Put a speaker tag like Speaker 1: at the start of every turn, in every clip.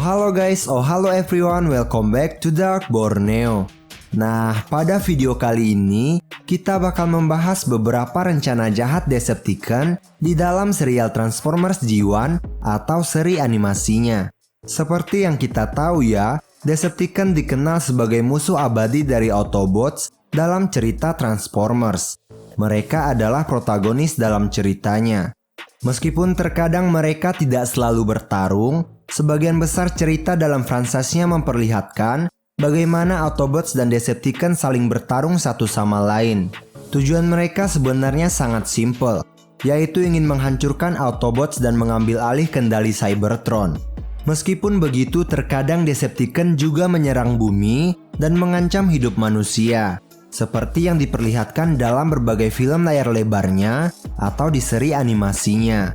Speaker 1: halo guys, halo everyone, welcome back to Dark Borneo. Nah, pada video kali ini, kita bakal membahas beberapa rencana jahat Decepticon di dalam serial Transformers G1 atau seri animasinya. Seperti yang kita tahu ya, Decepticon dikenal sebagai musuh abadi dari Autobots dalam cerita Transformers. Mereka adalah protagonis dalam ceritanya. Meskipun terkadang mereka tidak selalu bertarung, sebagian besar cerita dalam franchise-nya memperlihatkan bagaimana Autobots dan Decepticon saling bertarung satu sama lain. Tujuan mereka sebenarnya sangat simpel, yaitu ingin menghancurkan Autobots dan mengambil alih kendali Cybertron. Meskipun begitu, terkadang Decepticon juga menyerang bumi dan mengancam hidup manusia, seperti yang diperlihatkan dalam berbagai film layar lebarnya atau di seri animasinya.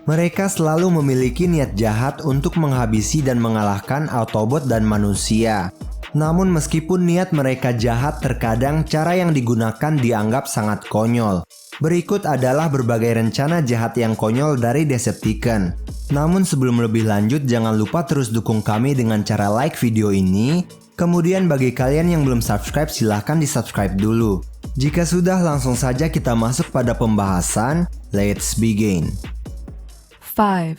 Speaker 1: Mereka selalu memiliki niat jahat untuk menghabisi dan mengalahkan Autobot dan manusia. Namun meskipun niat mereka jahat, terkadang cara yang digunakan dianggap sangat konyol. Berikut adalah berbagai rencana jahat yang konyol dari Decepticon. Namun sebelum lebih lanjut, jangan lupa terus dukung kami dengan cara like video ini. Kemudian bagi kalian yang belum subscribe, silahkan di subscribe dulu. Jika sudah, langsung saja kita masuk pada pembahasan. Let's begin.
Speaker 2: 5.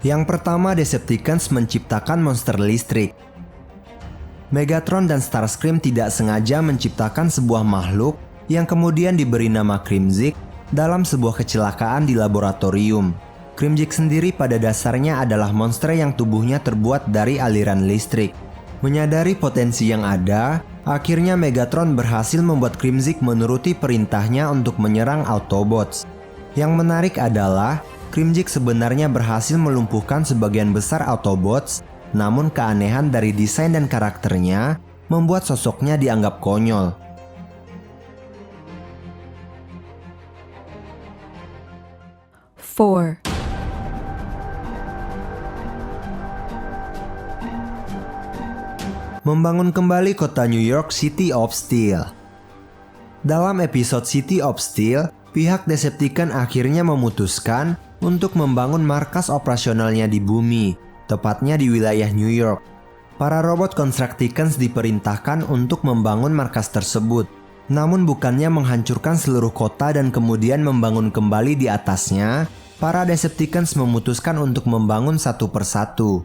Speaker 1: Yang pertama, Decepticons menciptakan monster listrik. Megatron dan Starscream tidak sengaja menciptakan sebuah makhluk yang kemudian diberi nama Crimzik dalam sebuah kecelakaan di laboratorium. Crimzik sendiri pada dasarnya adalah monster yang tubuhnya terbuat dari aliran listrik. Menyadari potensi yang ada, akhirnya Megatron berhasil membuat Crimzik menuruti perintahnya untuk menyerang Autobots. Yang menarik adalah, Crimzik sebenarnya berhasil melumpuhkan sebagian besar Autobots, namun keanehan dari desain dan karakternya membuat sosoknya dianggap konyol.
Speaker 2: 4.
Speaker 1: Membangun kembali kota New York City of Steel. Dalam episode City of Steel, pihak Decepticon akhirnya memutuskan untuk membangun markas operasionalnya di bumi, tepatnya di wilayah New York. Para robot Constructicons diperintahkan untuk membangun markas tersebut, namun bukannya menghancurkan seluruh kota dan kemudian membangun kembali di atasnya. Para Decepticons memutuskan untuk membangun satu persatu.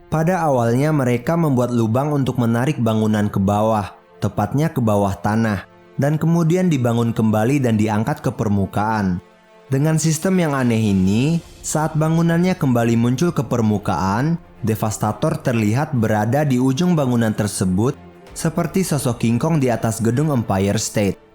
Speaker 1: Pada awalnya mereka membuat lubang untuk menarik bangunan ke bawah, tepatnya ke bawah tanah, dan kemudian dibangun kembali dan diangkat ke permukaan. Dengan sistem yang aneh ini, saat bangunannya kembali muncul ke permukaan, Devastator terlihat berada di ujung bangunan tersebut seperti sosok King Kong di atas gedung Empire State.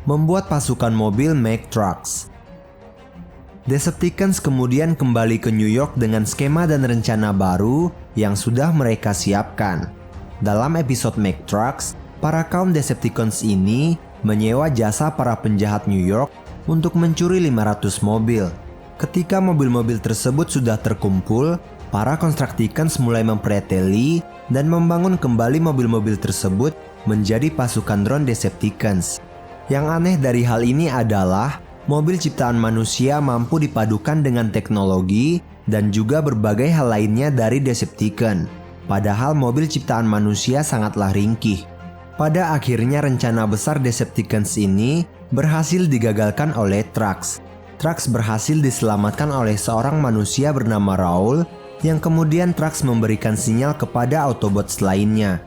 Speaker 1: Membuat pasukan mobil Mack Trucks. Decepticons kemudian kembali ke New York dengan skema dan rencana baru yang sudah mereka siapkan. Dalam episode Mack Trucks, para kaum Decepticons ini menyewa jasa para penjahat New York untuk mencuri 500 mobil. Ketika mobil-mobil tersebut sudah terkumpul, para Constructicons mulai mempreteli dan membangun kembali mobil-mobil tersebut menjadi pasukan drone Decepticons. Yang aneh dari hal ini adalah mobil ciptaan manusia mampu dipadukan dengan teknologi dan juga berbagai hal lainnya dari Decepticon. Padahal mobil ciptaan manusia sangatlah ringkih. Pada akhirnya rencana besar Decepticons ini berhasil digagalkan oleh Trax. Trax berhasil diselamatkan oleh seorang manusia bernama Raul, yang kemudian Trax memberikan sinyal kepada Autobots lainnya.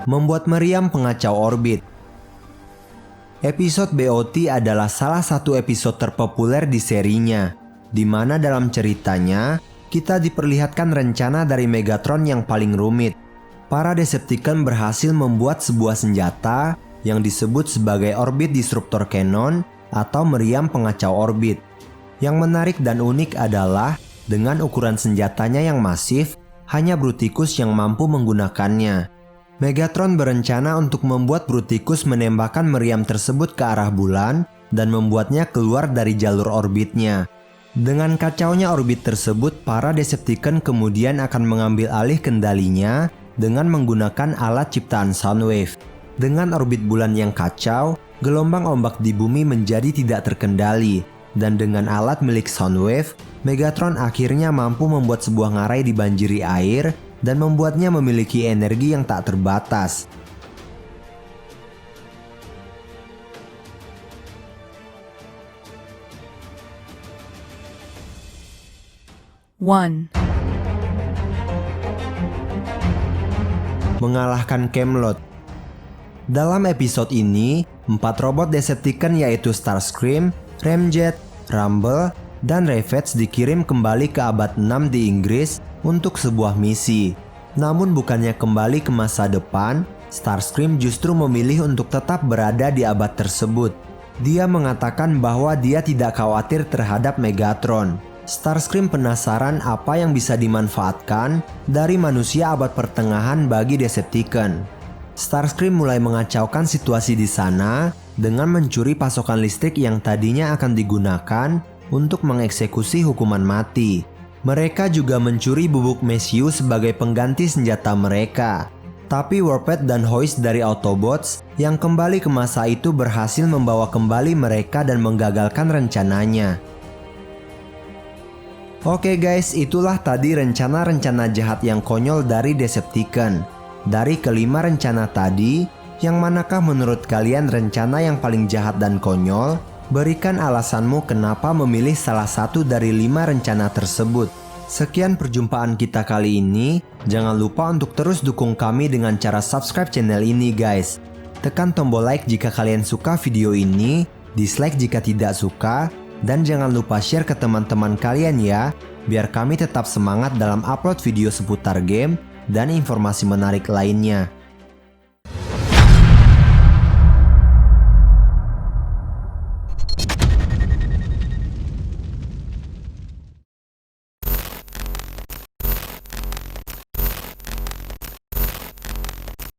Speaker 1: Membuat meriam pengacau orbit. Episode BOT adalah salah satu episode terpopuler di serinya, di mana dalam ceritanya kita diperlihatkan rencana dari Megatron yang paling rumit. Para Decepticon berhasil membuat sebuah senjata yang disebut sebagai Orbit Disruptor Cannon atau meriam pengacau orbit. Yang menarik dan unik adalah dengan ukuran senjatanya yang masif, hanya Bruticus yang mampu menggunakannya. Megatron berencana untuk membuat Bruticus menembakkan meriam tersebut ke arah bulan dan membuatnya keluar dari jalur orbitnya. Dengan kacaunya orbit tersebut, para Decepticon kemudian akan mengambil alih kendalinya dengan menggunakan alat ciptaan Soundwave. Dengan orbit bulan yang kacau, gelombang ombak di bumi menjadi tidak terkendali. Dan dengan alat milik Soundwave, Megatron akhirnya mampu membuat sebuah ngarai dibanjiri air dan membuatnya memiliki energi yang tak terbatas. Mengalahkan Camelot. Dalam episode ini, 4 robot Decepticon yaitu Starscream, Ramjet, Rumble, dan Ravage dikirim kembali ke abad 6 di Inggris untuk sebuah misi. Namun bukannya kembali ke masa depan, Starscream justru memilih untuk tetap berada di abad tersebut. Dia mengatakan bahwa dia tidak khawatir terhadap Megatron. Starscream penasaran apa yang bisa dimanfaatkan dari manusia abad pertengahan bagi Decepticon. Starscream mulai mengacaukan situasi di sana dengan mencuri pasokan listrik yang tadinya akan digunakan untuk mengeksekusi hukuman mati. Mereka juga mencuri bubuk Messiu sebagai pengganti senjata mereka. Tapi Warpath dan Hoist dari Autobots yang kembali ke masa itu berhasil membawa kembali mereka dan menggagalkan rencananya. Oke guys, itulah tadi rencana-rencana jahat yang konyol dari Decepticon. Dari kelima rencana tadi, yang manakah menurut kalian rencana yang paling jahat dan konyol? Berikan alasanmu kenapa memilih salah satu dari 5 rencana tersebut. Sekian perjumpaan kita kali ini. Jangan lupa untuk terus dukung kami dengan cara subscribe channel ini guys. Tekan tombol like jika kalian suka video ini, dislike jika tidak suka, dan jangan lupa share ke teman-teman kalian ya, biar kami tetap semangat dalam upload video seputar game dan informasi menarik lainnya.